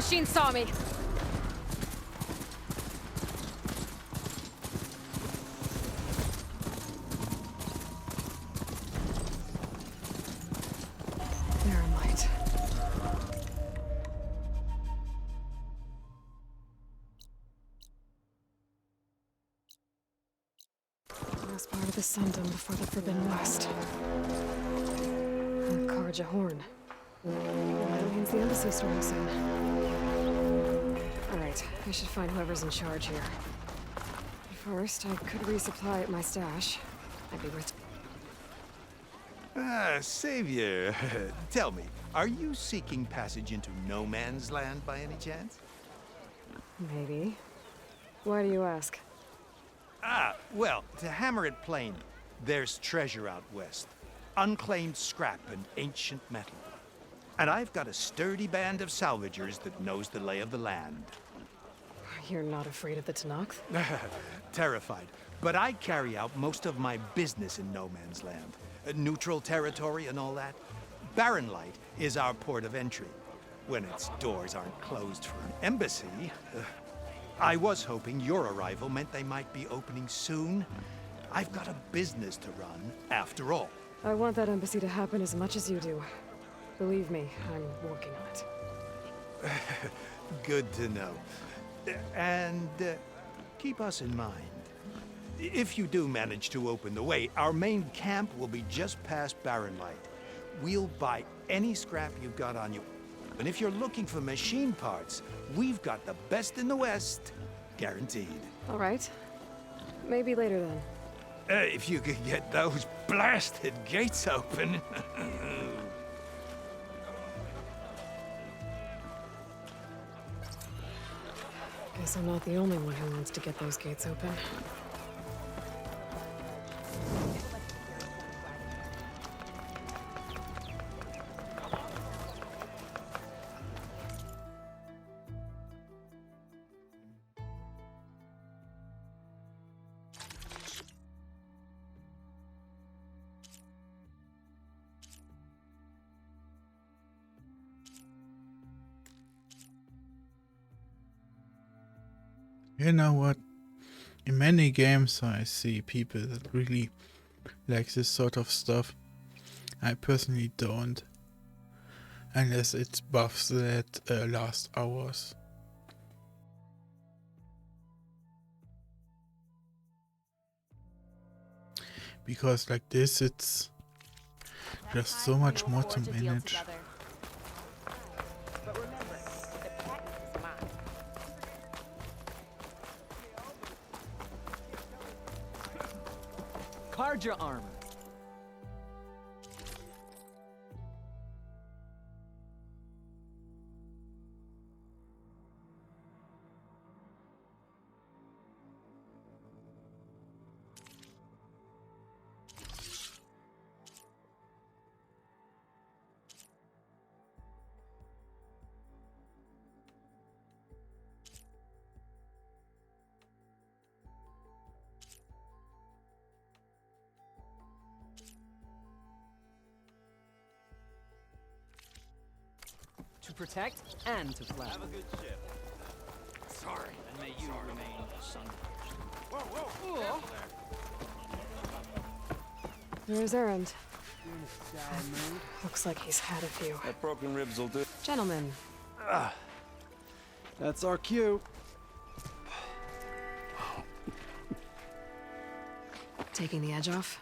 machine saw me. Thermite. Last part of the Sundom before the Forbidden West. Karja Horn. That means the embassy storm soon. Alright, I should find whoever's in charge here. First, I could resupply at my stash. I'd be rich. Savior, tell me, are you seeking passage into no man's land by any chance? Maybe. Why do you ask? Well, to hammer it plain, there's treasure out west. Unclaimed scrap and ancient metal. And I've got a sturdy band of salvagers that knows the lay of the land. You're not afraid of the Tenakth? Terrified. But I carry out most of my business in no man's land. Neutral territory and all that. Barren Light is our port of entry. When its doors aren't closed for an embassy. I was hoping your arrival meant they might be opening soon. I've got a business to run, after all. I want that embassy to happen as much as you do. Believe me, I'm working on it. Good to know. And keep us in mind. If you do manage to open the way, our main camp will be just past Barren Light. We'll buy any scrap you've got on you. And if you're looking for machine parts, we've got the best in the West. Guaranteed. All right. Maybe later then. If you could get those blasted gates open. Guess I'm not the only one who wants to get those gates open. You know what? In many games I see people that really like this sort of stuff. I personally don't. Unless it's buffs that last hours. Because like this it's just so much more to manage. Karja armor. To protect and to flash. Have a good ship. Sorry, and may you remain sunburst. Whoa, whoa! There's Erend. Looks like he's had a few. That broken ribs will do. Gentlemen. That's our cue. Taking the edge off?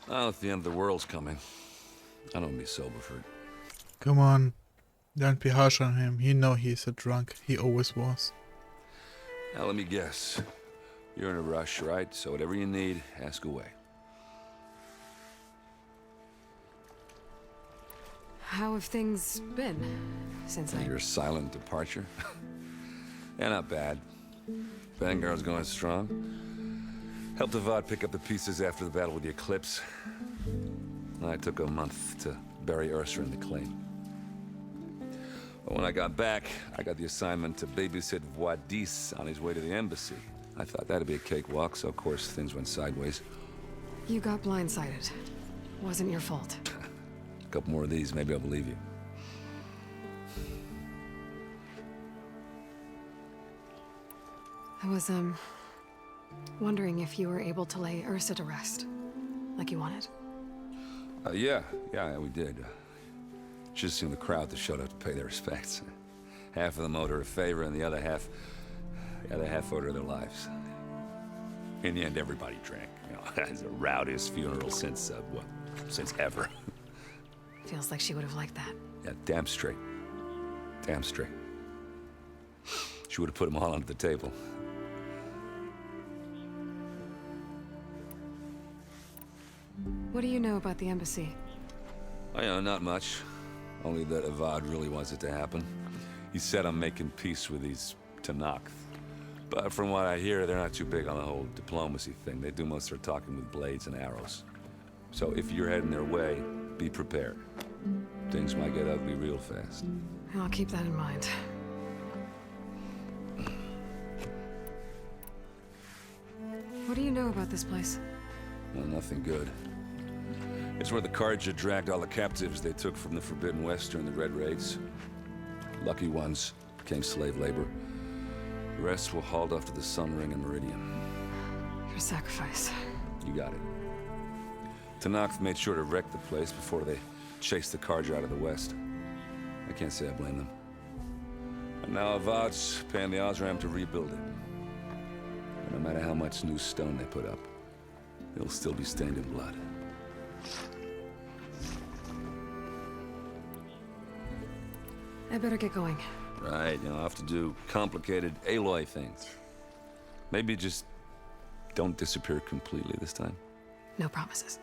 Oh, if the end of the world's coming, I don't be sober for it. Come on. Don't be harsh on him. You know he's a drunk. He always was. Now let me guess. You're in a rush, right? So whatever you need, ask away. How have things been since Your silent departure? Yeah, not bad. Vanguard's going strong. Helped Avad pick up the pieces after the battle with the Eclipse. I took a month to bury Ursa in the claim. But when I got back, I got the assignment to babysit Voidis on his way to the embassy. I thought that'd be a cakewalk, so of course things went sideways. You got blindsided. Wasn't your fault. A couple more of these, maybe I'll believe you. I was, wondering if you were able to lay Ursa to rest, like you wanted. Yeah, we did. Just seen the crowd that showed up to pay their respects. Half of them owed her a favor, and the other half owed her their lives. In the end, everybody drank. You know, it's the rowdiest funeral since ever. Feels like she would have liked that. Yeah, damn straight. Damn straight. She would have put them all under the table. What do you know about the embassy? Oh, yeah, not much. Only that Avad really wants it to happen. He said I'm making peace with these Tanakh. But from what I hear, they're not too big on the whole diplomacy thing. They do most of their talking with blades and arrows. So if you're heading their way, be prepared. Things might get ugly real fast. I'll keep that in mind. What do you know about this place? Well, nothing good. It's where the Carja dragged all the captives they took from the Forbidden West during the Red Raids. Lucky ones became slave labor. The rest were hauled off to the Sun Ring and Meridian. Your sacrifice. You got it. Tanakh made sure to wreck the place before they chased the Carja out of the West. I can't say I blame them. And now Avad's paying the Osram to rebuild it. And no matter how much new stone they put up, it'll still be stained in blood. I better get going. Right, I'll have to do complicated Aloy things. Maybe just don't disappear completely this time. No promises.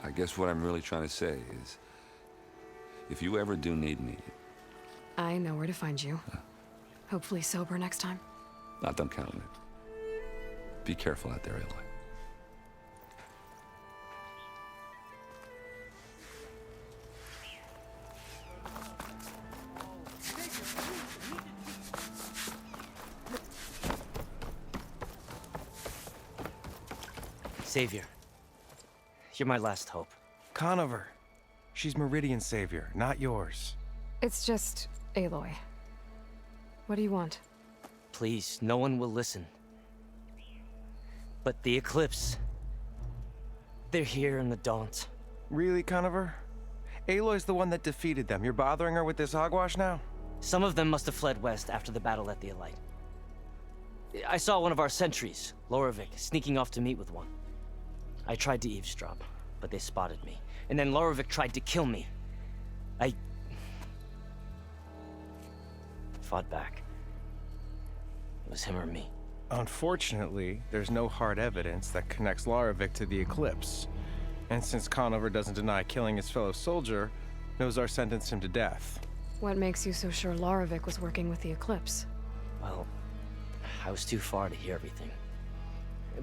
I guess what I'm really trying to say is, if you ever do need me... I know where to find you. Hopefully sober next time. Don't count on it. Be careful out there, Aloy. Savior, you're my last hope. Conover. She's Meridian's savior, not yours. It's just Aloy. What do you want? Please, no one will listen. But the Eclipse... they're here in the Daunt. Really, Conover? Aloy's the one that defeated them. You're bothering her with this hogwash now? Some of them must have fled west after the battle at the Elite. I saw one of our sentries, Loravik, sneaking off to meet with one. I tried to eavesdrop, but they spotted me. And then Loravik tried to kill me. I... fought back. It was him or me. Unfortunately, there's no hard evidence that connects Loravik to the Eclipse. And since Conover doesn't deny killing his fellow soldier, Nozar sentenced him to death. What makes you so sure Loravik was working with the Eclipse? Well, I was too far to hear everything.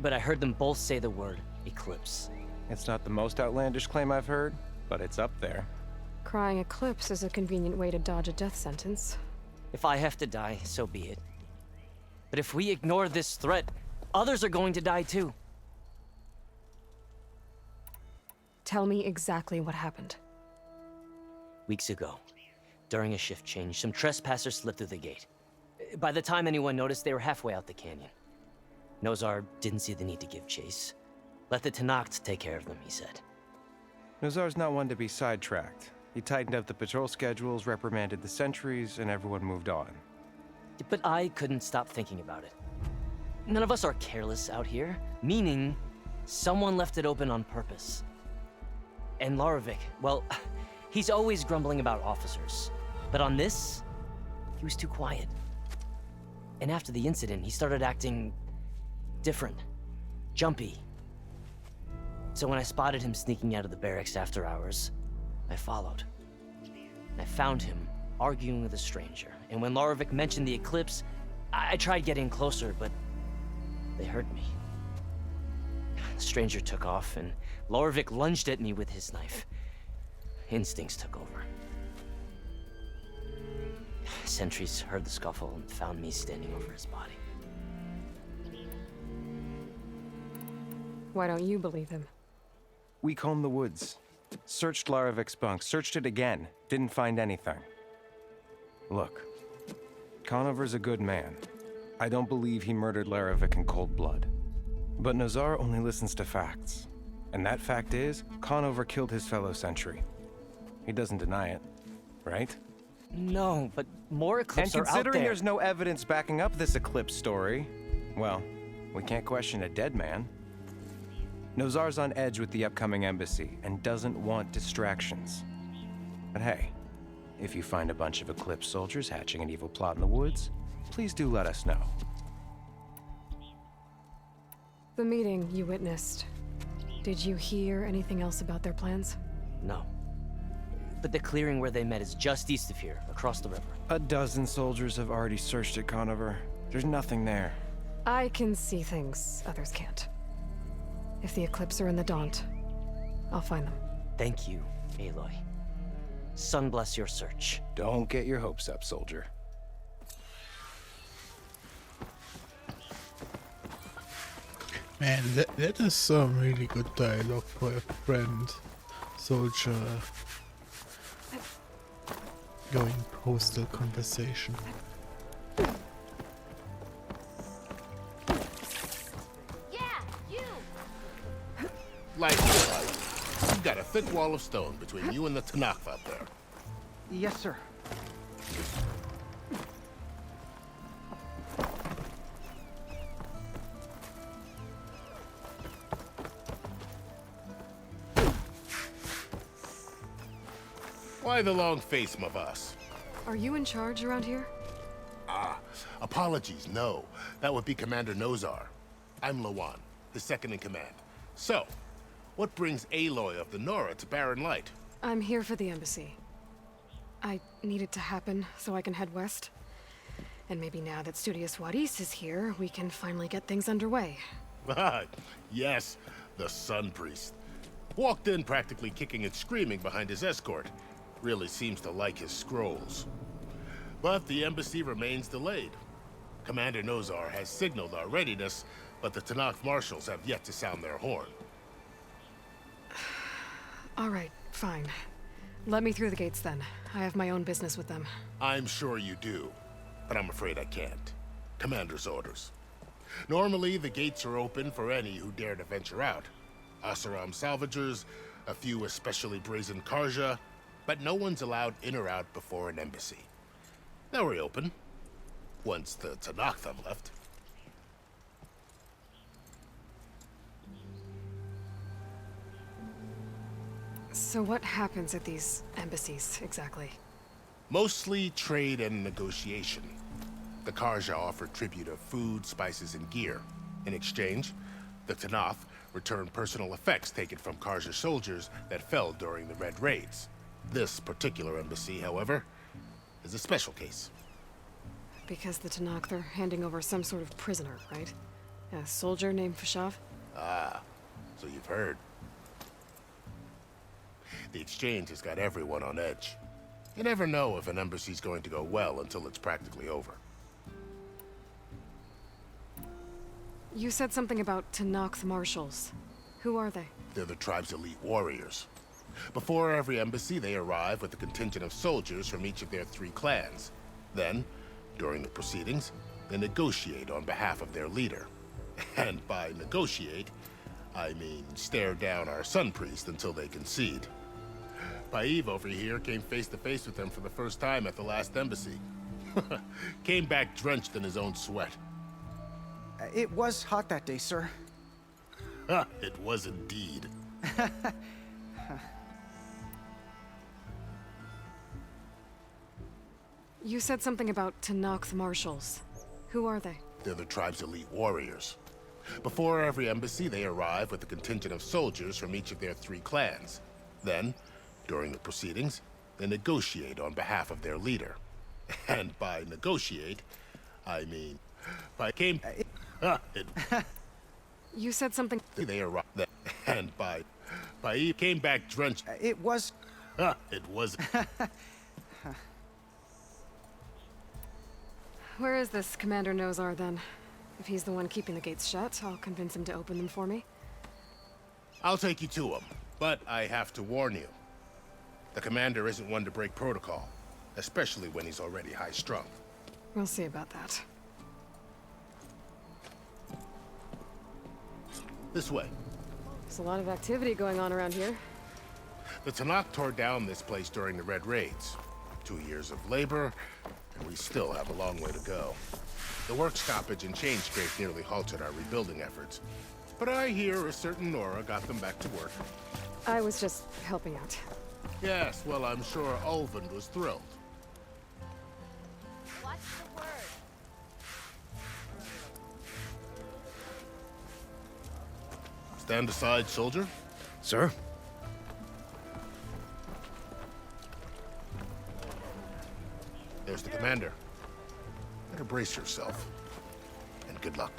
But I heard them both say the word Eclipse. It's not the most outlandish claim I've heard, but it's up there. Crying Eclipse is a convenient way to dodge a death sentence. If I have to die, so be it. But if we ignore this threat, others are going to die too. Tell me exactly what happened. Weeks ago, during a shift change, some trespassers slipped through the gate. By the time anyone noticed, they were halfway out the canyon. Nozar didn't see the need to give chase. Let the Tanakh take care of them, he said. Nozar's not one to be sidetracked. He tightened up the patrol schedules, reprimanded the sentries, and everyone moved on. But I couldn't stop thinking about it. None of us are careless out here, meaning someone left it open on purpose. And Loravik, well, he's always grumbling about officers. But on this, he was too quiet. And after the incident, he started acting different, jumpy. So when I spotted him sneaking out of the barracks after hours, I followed. And I found him arguing with a stranger. And when Loravik mentioned the Eclipse, I tried getting closer, but they heard me. The stranger took off, and Loravik lunged at me with his knife. Instincts took over. Sentries heard the scuffle and found me standing over his body. Why don't you believe him? We combed the woods. Searched Laravik's bunk, searched it again. Didn't find anything. Look, Conover's a good man. I don't believe he murdered Larovic in cold blood. But Nazar only listens to facts. And that fact is, Conover killed his fellow sentry. He doesn't deny it, right? No, but more And Eclipse are out considering there. there's no evidence backing up this Eclipse story, well, we can't question a dead man. Nozar's on edge with the upcoming embassy and doesn't want distractions. But hey, if you find a bunch of Eclipse soldiers hatching an evil plot in the woods, please do let us know. The meeting you witnessed. Did you hear anything else about their plans? No. But the clearing where they met is just east of here, across the river. A dozen soldiers have already searched it, Conover. There's nothing there. I can see things others can't. If the Eclipse are in the Daunt, I'll find them. Thank you, Aloy. Sun bless your search. Don't get your hopes up, soldier. Man, that is some really good dialogue for a friend soldier going postal conversation. Likewise. You've got a thick wall of stone between you and the Tanakh up there. Yes, sir. Why the long face, Mavas? Are you in charge around here? Apologies, no. That would be Commander Nozar. I'm Lawan, his second in command. So, what brings Aloy of the Nora to Barren Light? I'm here for the embassy. I need it to happen so I can head west. And maybe now that Studious Wadis is here, we can finally get things underway. Yes, the Sun Priest. Walked in practically kicking and screaming behind his escort. Really seems to like his scrolls. But the embassy remains delayed. Commander Nozar has signaled our readiness, but the Tanakh marshals have yet to sound their horn. All right, fine. Let me through the gates then. I have my own business with them. I'm sure you do, but I'm afraid I can't. Commander's orders. Normally, the gates are open for any who dare to venture out. Asaram salvagers, a few especially brazen Karja, but no one's allowed in or out before an embassy. They'll reopen, once the Tanakh have left. So what happens at these embassies, exactly? Mostly trade and negotiation. The Karja offer tribute of food, spices, and gear. In exchange, the Tanakh return personal effects taken from Karja soldiers that fell during the Red Raids. This particular embassy, however, is a special case. Because the Tanakh, they're handing over some sort of prisoner, right? A soldier named Fashav? Ah, so you've heard. The exchange has got everyone on edge. You never know if an embassy's going to go well until it's practically over. You said something about Tanakh marshals. Who are they? They're the tribe's elite warriors. Before every embassy, they arrive with a contingent of soldiers from each of their 3 clans. Then, during the proceedings, they negotiate on behalf of their leader. And by negotiate, I mean stare down our Sun Priest until they concede. Paiv over here came face to face with them for the first time at the last embassy. Came back drenched in his own sweat. It was hot that day, sir. It was indeed. You said something about Tanakh marshals. Who are they? They're the tribe's elite warriors. Before every embassy, they arrive with a contingent of soldiers from each of their 3 clans. Then, during the proceedings, they negotiate on behalf of their leader. And by negotiate, I mean, You said something. they arrived, and by came back drenched. It was... It was. Where is this Commander Nozar then? If he's the one keeping the gates shut, I'll convince him to open them for me. I'll take you to him, but I have to warn you. The commander isn't one to break protocol, especially when he's already high-strung. We'll see about that. This way. There's a lot of activity going on around here. The Tanakh tore down this place during the Red Raids. 2 years of labor, and we still have a long way to go. The work stoppage and chain scrape nearly halted our rebuilding efforts. But I hear a certain Nora got them back to work. I was just helping out. Yes, well, I'm sure Ulvund was thrilled. What's the word? Stand aside, soldier. Sir? There's the commander. Better brace yourself. And good luck.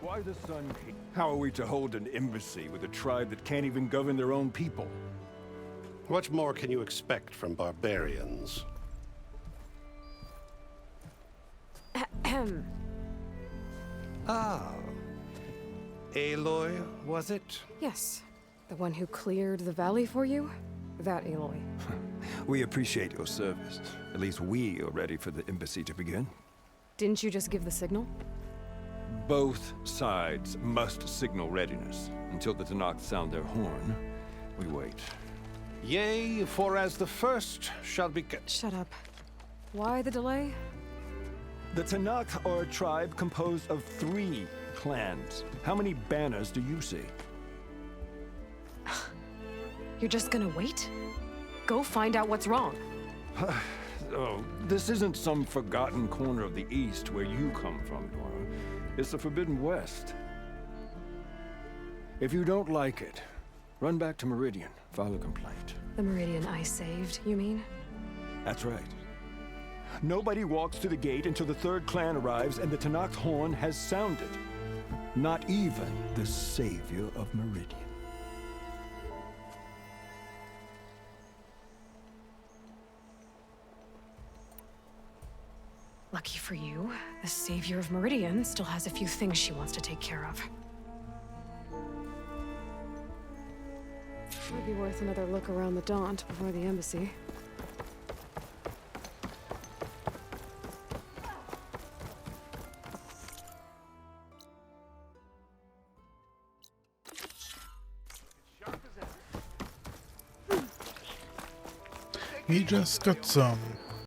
Why the Sun King? How are we to hold an embassy with a tribe that can't even govern their own people? What more can you expect from barbarians? Ah. Aloy, was it? Yes. The one who cleared the valley for you? That Aloy. We appreciate your service. At least we are ready for the embassy to begin. Didn't you just give the signal? Both sides must signal readiness. Until the Tanakh sound their horn, we wait. Yea, for as the first shall be... Shut up. Why the delay? The Tanakh are a tribe composed of 3 clans. How many banners do you see? You're just gonna wait? Go find out what's wrong. Oh, this isn't some forgotten corner of the East where you come from, Nora. It's the Forbidden West. If you don't like it, run back to Meridian, file a complaint. The Meridian I saved, you mean? That's right. Nobody walks to the gate until the 3rd clan arrives and the Tanakh's horn has sounded. Not even the savior of Meridian. Lucky for you, the savior of Meridian still has a few things she wants to take care of. Might be worth another look around the Daunt before the embassy. We just got some